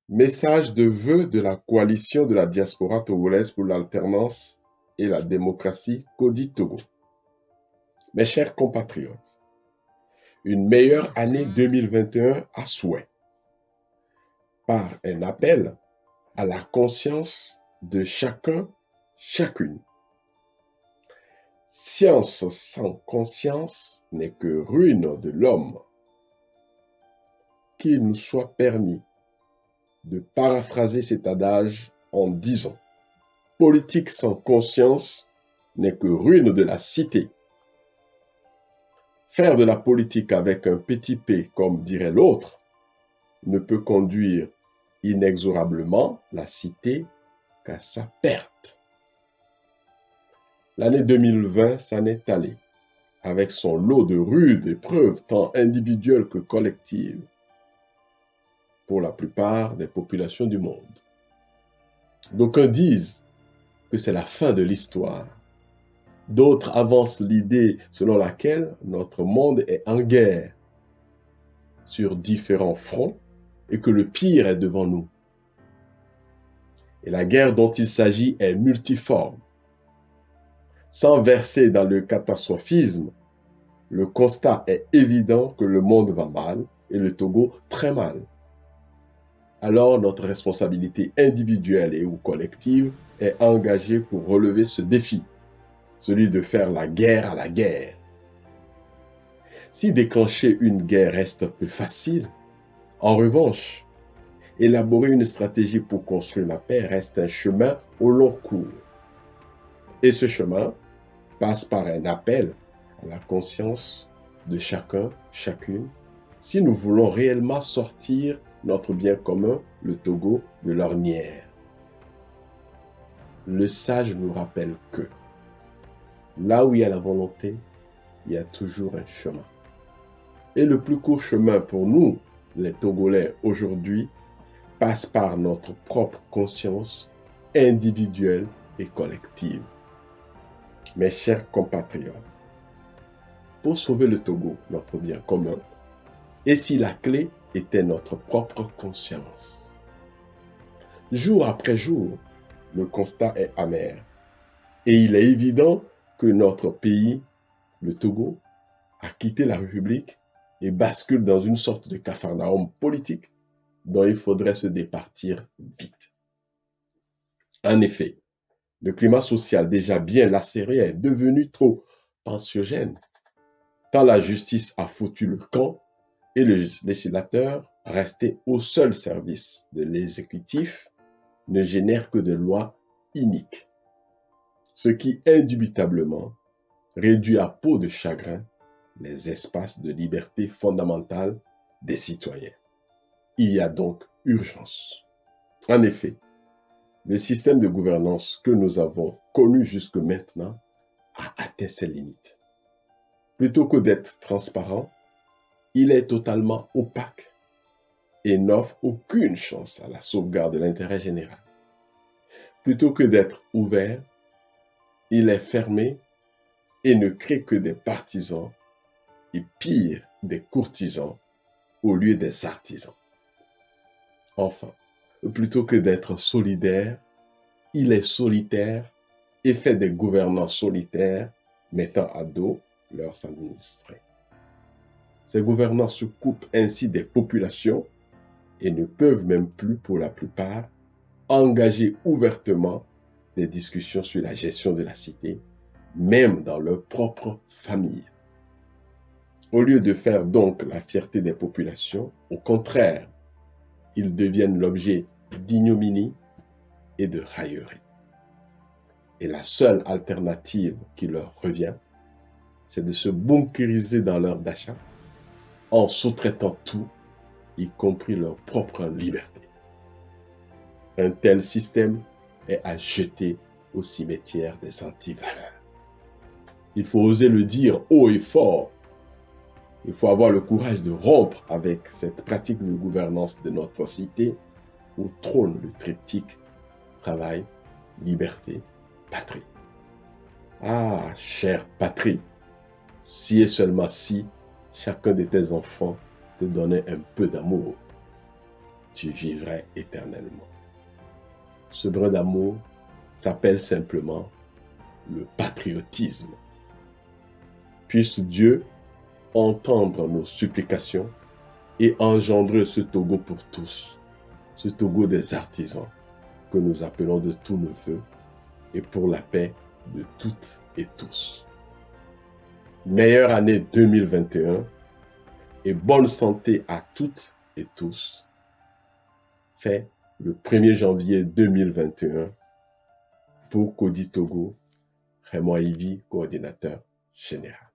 Message de vœux de la coalition de la diaspora togolaise pour l'alternance et la démocratie CODI Togo. Mes chers compatriotes, une meilleure année 2021 à souhait, par un appel à la conscience de chacun, chacune. Science sans conscience n'est que ruine de l'homme. Qu'il nous soit permis de paraphraser cet adage en disant: politique sans conscience n'est que ruine de la cité. Faire de la politique avec un petit p, comme dirait l'autre, ne peut conduire inexorablement la cité qu'à sa perte. L'année 2020 s'en est allée, avec son lot de rudes épreuves tant individuelles que collectives, pour la plupart des populations du monde. D'aucuns disent que c'est la fin de l'histoire. D'autres avancent l'idée selon laquelle notre monde est en guerre sur différents fronts et que le pire est devant nous. Et la guerre dont il s'agit est multiforme. Sans verser dans le catastrophisme, le constat est évident que le monde va mal et le Togo très mal. Alors notre responsabilité individuelle et ou collective est engagée pour relever ce défi, celui de faire la guerre à la guerre. Si déclencher une guerre reste peu facile, en revanche, élaborer une stratégie pour construire la paix reste un chemin au long cours. Et ce chemin passe par un appel à la conscience de chacun, chacune, si nous voulons réellement sortir notre bien commun, le Togo, de l'ornière. Le sage nous rappelle que là où il y a la volonté, il y a toujours un chemin. Et le plus court chemin pour nous, les Togolais aujourd'hui, passe par notre propre conscience individuelle et collective. Mes chers compatriotes, pour sauver le Togo, notre bien commun, et si la clé était notre propre conscience. Jour après jour, le constat est amer. Et il est évident que notre pays, le Togo, a quitté la République et bascule dans une sorte de capharnaüm politique dont il faudrait se départir vite. En effet, le climat social déjà bien lacéré est devenu trop anxiogène, tant la justice a foutu le camp et le législateur, resté au seul service de l'exécutif, ne génère que des lois iniques, ce qui indubitablement réduit à peau de chagrin les espaces de liberté fondamentale des citoyens. Il y a donc urgence. En effet, le système de gouvernance que nous avons connu jusque maintenant a atteint ses limites. Plutôt que d'être transparent, il est totalement opaque et n'offre aucune chance à la sauvegarde de l'intérêt général. Plutôt que d'être ouvert, il est fermé et ne crée que des partisans et pire, des courtisans au lieu des artisans. Enfin, plutôt que d'être solidaire, il est solitaire et fait des gouvernants solitaires mettant à dos leurs administrés. Ces gouvernants se coupent ainsi des populations et ne peuvent même plus, pour la plupart, engager ouvertement des discussions sur la gestion de la cité, même dans leur propre famille. Au lieu de faire donc la fierté des populations, au contraire, ils deviennent l'objet d'ignominie et de raillerie. Et la seule alternative qui leur revient, c'est de se bunkériser dans leur d'achat en sous-traitant tout, y compris leur propre liberté. Un tel système est à jeter au cimetière des antivaleurs. Il faut oser le dire haut et fort. Il faut avoir le courage de rompre avec cette pratique de gouvernance de notre cité où trône le triptyque travail, liberté, patrie. Ah, chère patrie, si et seulement si chacun de tes enfants te donnait un peu d'amour. tu vivrais éternellement. Ce brin d'amour s'appelle simplement le patriotisme. Puisse Dieu entendre nos supplications et engendrer ce Togo pour tous, ce Togo des artisans que nous appelons de tous nos voeux et pour la paix de toutes et tous. Meilleure année 2021 et bonne santé à toutes et tous. Fait le 1er janvier 2021 pour Kodi Togo, Raymond Ivy, coordinateur général.